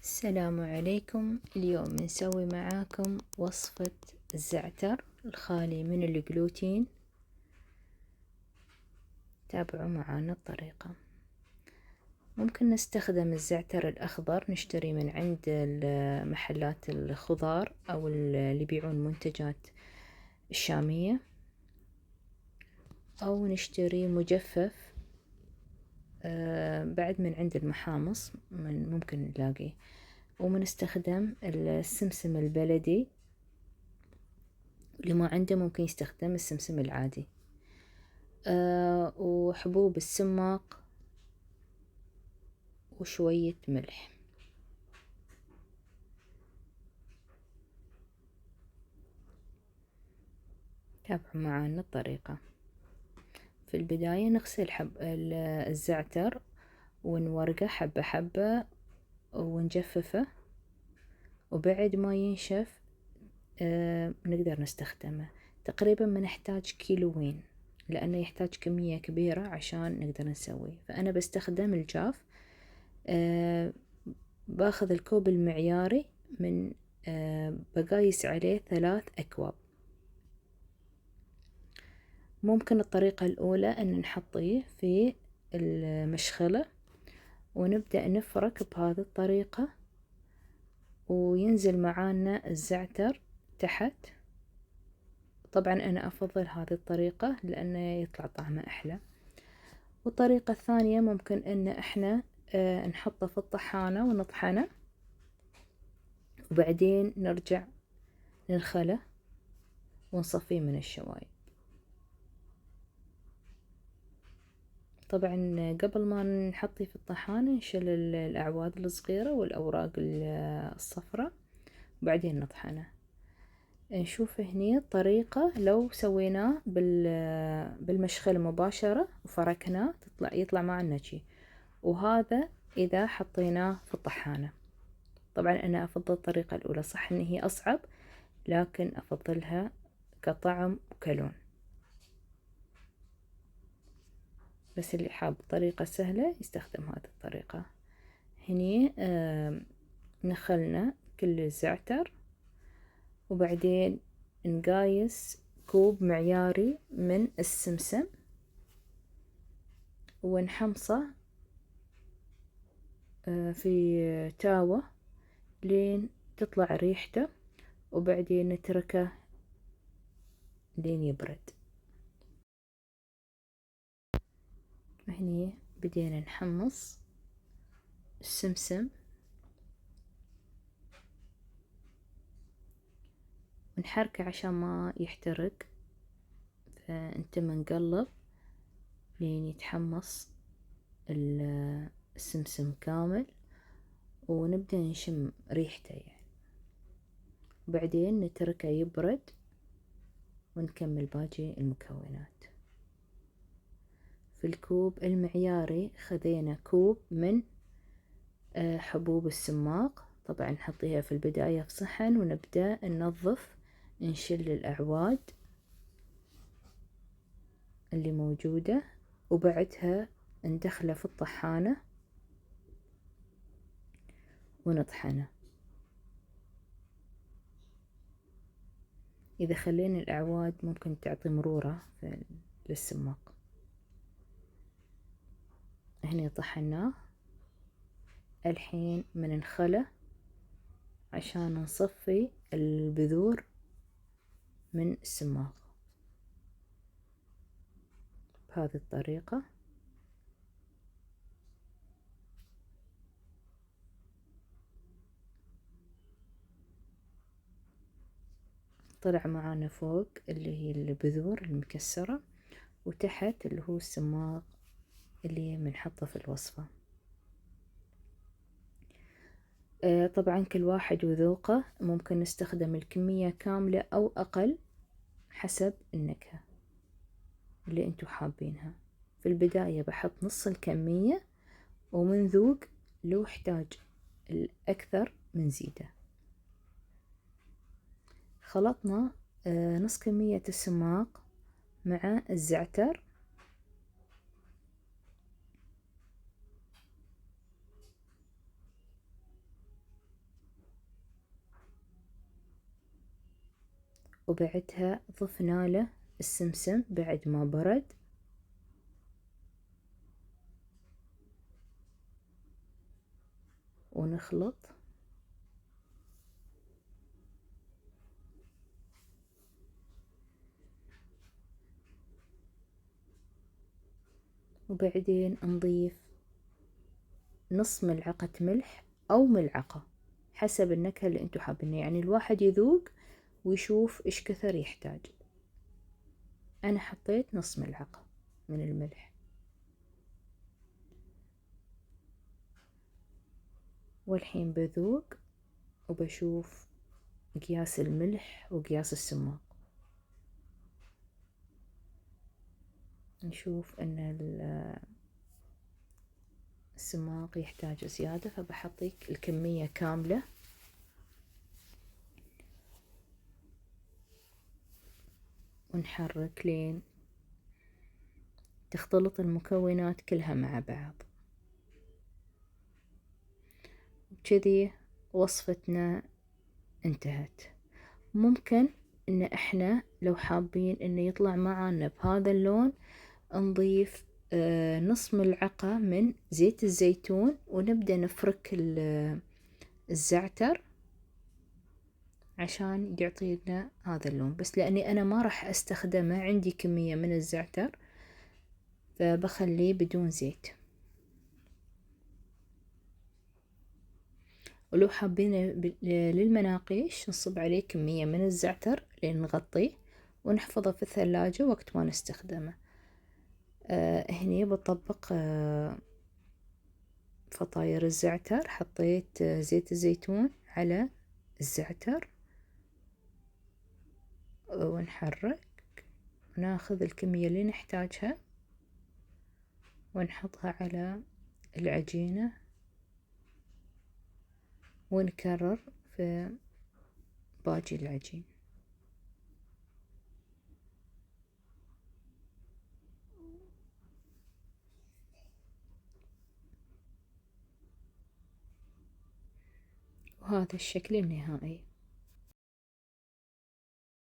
السلام عليكم. اليوم نسوي معاكم وصفة الزعتر الخالي من الجلوتين. تابعوا معانا الطريقة. ممكن نستخدم الزعتر الأخضر، نشتري من عند محلات الخضار أو اللي يبيعون منتجات الشامية، أو نشتري مجفف بعد من عند المحامص ممكن نلاقيه. ومنستخدم السمسم البلدي، اللي ما عنده ممكن يستخدم السمسم العادي. وحبوب السماق وشوية ملح. تابعوا معانا الطريقة. في البداية نغسل الزعتر ونورقه حبة حبة ونجففه، وبعد ما ينشف نقدر نستخدمه. تقريبا بنحتاج كيلوين، لأنه يحتاج كمية كبيرة عشان نقدر نسويه. فأنا بستخدم الجاف. باخذ الكوب المعياري من بقايس عليه 3 أكواب. ممكن الطريقة الأولى أن نحطيه في المشخلة ونبدأ نفرك بهذه الطريقة، وينزل معانا الزعتر تحت. طبعا أنا أفضل هذه الطريقة لأنه يطلع طعمه أحلى. والطريقة الثانية ممكن أن احنا نحطه في الطحانة ونطحنه، وبعدين نرجع ننخله ونصفيه من الشوايب. طبعا قبل ما نحطيه في الطحانة نشيل الأعواد الصغيرة والأوراق الصفراء، وبعدين نطحنه. نشوف هني الطريقة، لو سويناه بالمشخل مباشرة وفركناه يطلع معنا شي. وهذا إذا حطيناه في الطحانة. طبعا أنا أفضل الطريقة الأولى، صح إن هي أصعب لكن أفضلها كطعم وكلون. بس اللي حاب طريقة سهلة يستخدم هذه الطريقة. هني نخلنا كل الزعتر، وبعدين نقايس كوب معياري من السمسم ونحمصه في تاوة لين تطلع ريحته، وبعدين نتركه لين يبرد. هني بدينا نحمص السمسم ونحركه عشان ما يحترق. فانت منقلب لين يتحمص السمسم كامل، ونبدأ نشم ريحته يعني. وبعدين نتركه يبرد ونكمل باقي المكونات. في الكوب المعياري خذينا كوب من حبوب السماق. طبعا نحطيها في البداية في صحن ونبدأ ننظف، نشيل الأعواد اللي موجودة، وبعدها ندخله في الطحانة ونطحنه. إذا خلينا الأعواد ممكن تعطي مرورة للسماق. هنا طحناه. الحين مننخله عشان نصفي البذور من السماق بهذه الطريقة. طلع معانا فوق اللي هي البذور المكسرة، وتحت اللي هو السماق اللي بنحطه في الوصفة. طبعا كل واحد وذوقه، ممكن نستخدم الكمية كاملة أو أقل حسب النكهة اللي انتو حابينها. في البداية بحط نص الكمية، ومن ذوق لو احتاج الأكثر منزيده. خلطنا نص كمية السماق مع الزعتر، وبعدها ضفنا له السمسم بعد ما برد، ونخلط. وبعدين نضيف نص ملعقة ملح أو ملعقة حسب النكهة اللي انتو حابينها، يعني الواحد يذوق ويشوف ايش كثر يحتاج. أنا حطيت نص ملعقة من الملح. والحين بذوق وبشوف قياس الملح وقياس السماق. نشوف ان السماق يحتاج زيادة، فبحطيك الكمية كاملة. ونحرك لين تختلط المكونات كلها مع بعض. كذي وصفتنا انتهت. ممكن ان احنا لو حابين انه يطلع معانا بهذا اللون نضيف نص ملعقة من زيت الزيتون، ونبدأ نفرك الزعتر عشان يعطينا هذا اللون. بس لأني أنا ما راح أستخدمه، عندي كمية من الزعتر، فبخليه بدون زيت. ولو حابين للمناقيش نصب عليه كمية من الزعتر لين نغطيه ونحفظه في الثلاجة وقت ما نستخدمه. هني بطبق فطاير الزعتر. حطيت زيت الزيتون على الزعتر ونحرك، وناخذ الكمية اللي نحتاجها ونحطها على العجينة، ونكرر في باقي العجين. وهذا الشكل النهائي.